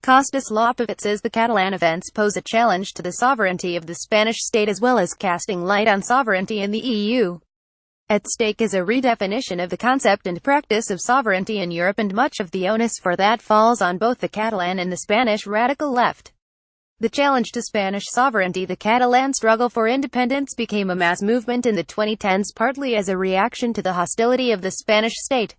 Costas Lapavitsas The Catalan events pose a challenge to the sovereignty of the Spanish state as well as casting light on sovereignty in the EU. At stake is a redefinition of the concept and practice of sovereignty in Europe, and much of the onus for that falls on both the Catalan and the Spanish radical left. The challenge to Spanish sovereignty, the Catalan struggle for independence, became a mass movement in the 2010s, partly as a reaction to the hostility of the Spanish state.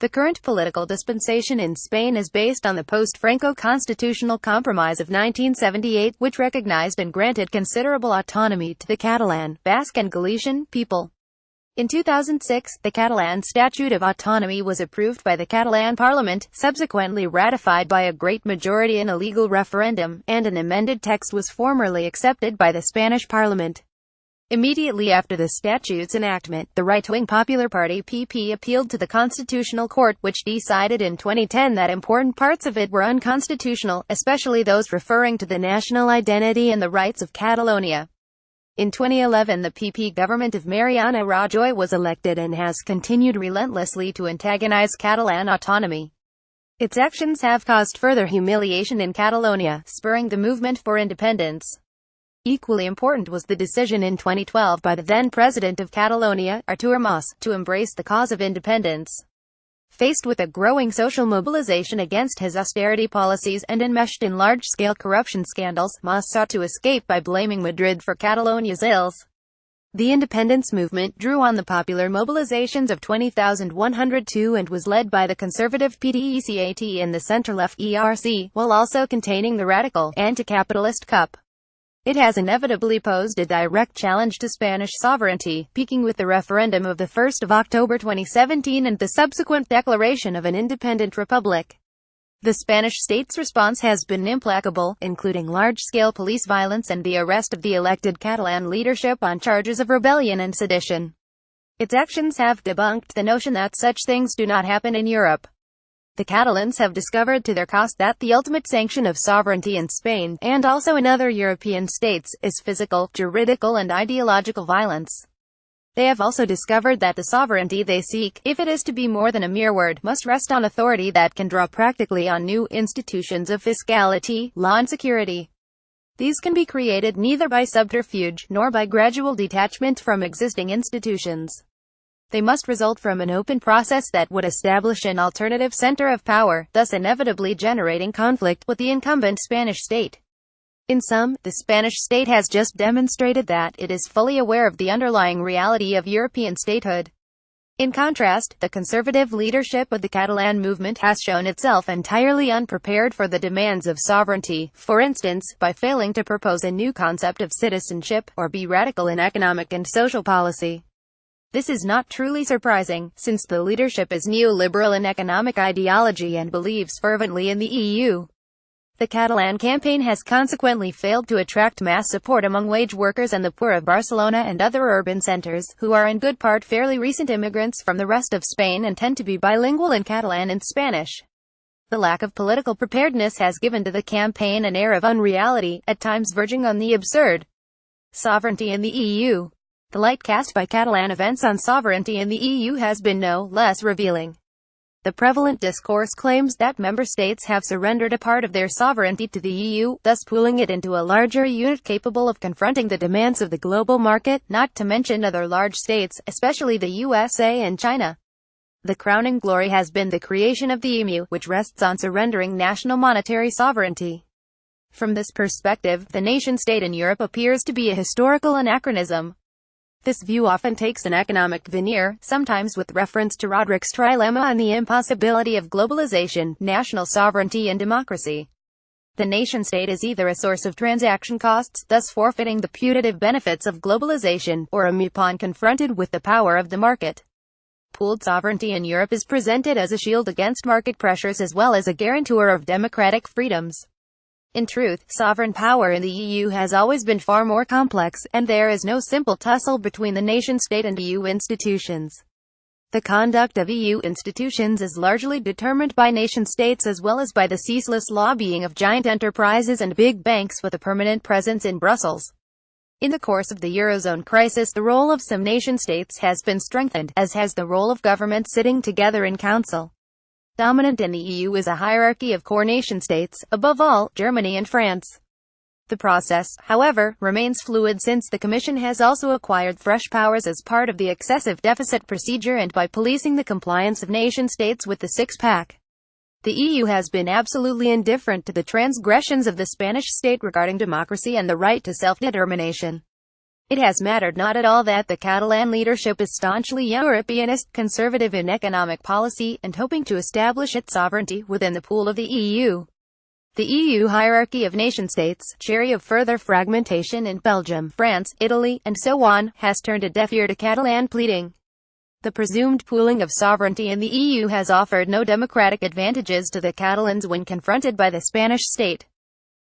The current political dispensation in Spain is based on the post-Franco constitutional compromise of 1978, which recognized and granted considerable autonomy to the Catalan, Basque and Galician people. In 2006, the Catalan Statute of Autonomy was approved by the Catalan Parliament, subsequently ratified by a great majority in a legal referendum, and an amended text was formally accepted by the Spanish Parliament. Immediately after the statute's enactment, the right-wing Popular Party (PP) appealed to the Constitutional Court, which decided in 2010 that important parts of it were unconstitutional, especially those referring to the national identity and the rights of Catalonia. In 2011, the PP government of Mariano Rajoy was elected and has continued relentlessly to antagonize Catalan autonomy. Its actions have caused further humiliation in Catalonia, spurring the movement for independence. Equally important was the decision in 2012 by the then president of Catalonia, Artur Mas, to embrace the cause of independence. Faced with a growing social mobilisation against his austerity policies and enmeshed in large-scale corruption scandals, Mas sought to escape by blaming Madrid for Catalonia's ills. The independence movement drew on the popular mobilisations of 20,102 and was led by the conservative PDeCat and the centreleft ERC, while also containing the radical, anti-capitalist CUP. It has inevitably posed a direct challenge to Spanish sovereignty, peaking with the referendum of 1 October 2017 and the subsequent declaration of an independent republic. The Spanish state's response has been implacable, including large-scale police violence and the arrest of the elected Catalan leadership on charges of rebellion and sedition. Its actions have debunked the notion that such things do not happen in Europe. The Catalans have discovered to their cost that the ultimate sanction of sovereignty in Spain, and also in other European states, is physical, juridical and ideological violence. They have also discovered that the sovereignty they seek, if it is to be more than a mere word, must rest on authority that can draw practically on new institutions of fiscality, law and security. These can be created neither by subterfuge, nor by gradual detachment from existing institutions. They must result from an open process that would establish an alternative center of power, thus inevitably generating conflict with the incumbent Spanish state. In sum, the Spanish state has just demonstrated that it is fully aware of the underlying reality of European statehood. In contrast, the conservative leadership of the Catalan movement has shown itself entirely unprepared for the demands of sovereignty, for instance, by failing to propose a new concept of citizenship, or be radical in economic and social policy. This is not truly surprising, since the leadership is neoliberal in economic ideology and believes fervently in the EU. The Catalan campaign has consequently failed to attract mass support among wage workers and the poor of Barcelona and other urban centers, who are in good part fairly recent immigrants from the rest of Spain and tend to be bilingual in Catalan and Spanish. The lack of political preparedness has given to the campaign an air of unreality, at times verging on the absurd. Sovereignty in the EU. The light cast by Catalan events on sovereignty in the EU has been no less revealing. The prevalent discourse claims that member states have surrendered a part of their sovereignty to the EU, thus pooling it into a larger unit capable of confronting the demands of the global market, not to mention other large states, especially the USA and China. The crowning glory has been the creation of the EMU, which rests on surrendering national monetary sovereignty. From this perspective, the nation-state in Europe appears to be a historical anachronism. This view often takes an economic veneer, sometimes with reference to Roderick's trilemma and the impossibility of globalization, national sovereignty and democracy. The nation-state is either a source of transaction costs, thus forfeiting the putative benefits of globalization, or a pawn confronted with the power of the market. Pooled sovereignty in Europe is presented as a shield against market pressures as well as a guarantor of democratic freedoms. In truth, sovereign power in the EU has always been far more complex, and there is no simple tussle between the nation-state and EU institutions. The conduct of EU institutions is largely determined by nation-states as well as by the ceaseless lobbying of giant enterprises and big banks with a permanent presence in Brussels. In the course of the Eurozone crisis, the role of some nation-states has been strengthened, as has the role of governments sitting together in council. Dominant in the EU is a hierarchy of core nation-states, above all, Germany and France. The process, however, remains fluid since the Commission has also acquired fresh powers as part of the excessive deficit procedure and by policing the compliance of nation-states with the six-pack. The EU has been absolutely indifferent to the transgressions of the Spanish state regarding democracy and the right to self-determination. It has mattered not at all that the Catalan leadership is staunchly Europeanist, conservative in economic policy, and hoping to establish its sovereignty within the pool of the EU. The EU hierarchy of nation-states, chary of further fragmentation in Belgium, France, Italy, and so on, has turned a deaf ear to Catalan pleading. The presumed pooling of sovereignty in the EU has offered no democratic advantages to the Catalans when confronted by the Spanish state.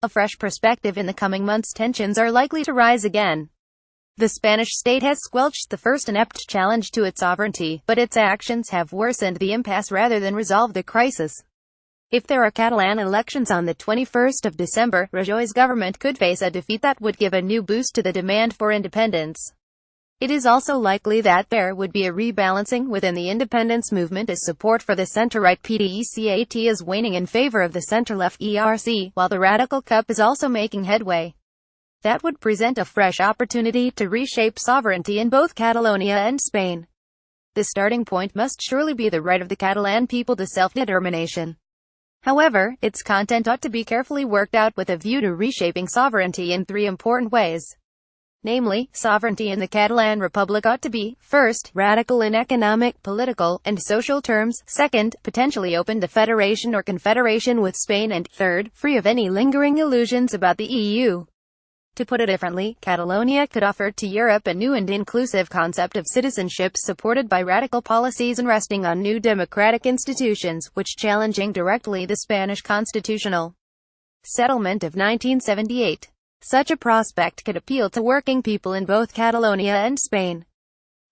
A fresh perspective in the coming months. Tensions are likely to rise again. The Spanish state has squelched the first inept challenge to its sovereignty, but its actions have worsened the impasse rather than resolve the crisis. If there are Catalan elections on the 21st of December, Rajoy's government could face a defeat that would give a new boost to the demand for independence. It is also likely that there would be a rebalancing within the independence movement as support for the centre-right PDeCat is waning in favor of the centre-left ERC, while the radical CUP is also making headway. That would present a fresh opportunity to reshape sovereignty in both Catalonia and Spain. The starting point must surely be the right of the Catalan people to self-determination. However, its content ought to be carefully worked out with a view to reshaping sovereignty in three important ways. Namely, sovereignty in the Catalan Republic ought to be, first, radical in economic, political, and social terms, second, potentially open to federation or confederation with Spain, and third, free of any lingering illusions about the EU. To put it differently, Catalonia could offer to Europe a new and inclusive concept of citizenship supported by radical policies and resting on new democratic institutions, which challenging directly the Spanish constitutional settlement of 1978. Such a prospect could appeal to working people in both Catalonia and Spain.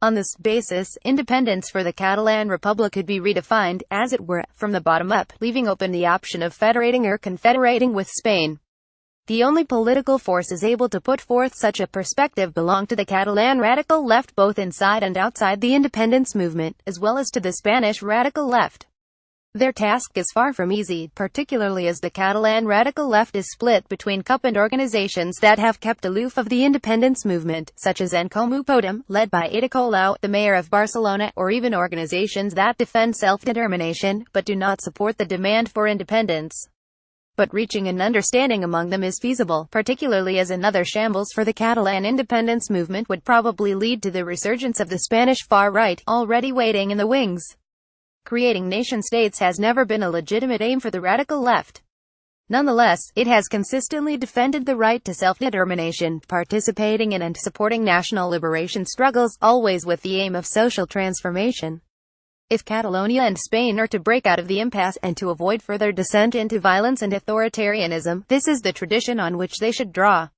On this basis, independence for the Catalan Republic could be redefined, as it were, from the bottom up, leaving open the option of federating or confederating with Spain. The only political forces able to put forth such a perspective belong to the Catalan radical left both inside and outside the independence movement, as well as to the Spanish radical left. Their task is far from easy, particularly as the Catalan radical left is split between CUP and organizations that have kept aloof of the independence movement, such as En Comú Podem, led by Ada Colau, the mayor of Barcelona, or even organizations that defend self-determination, but do not support the demand for independence. But reaching an understanding among them is feasible, particularly as another shambles for the Catalan independence movement would probably lead to the resurgence of the Spanish far-right, already waiting in the wings. Creating nation-states has never been a legitimate aim for the radical left. Nonetheless, it has consistently defended the right to self-determination, participating in and supporting national liberation struggles, always with the aim of social transformation. If Catalonia and Spain are to break out of the impasse, and to avoid further descent into violence and authoritarianism, this is the tradition on which they should draw.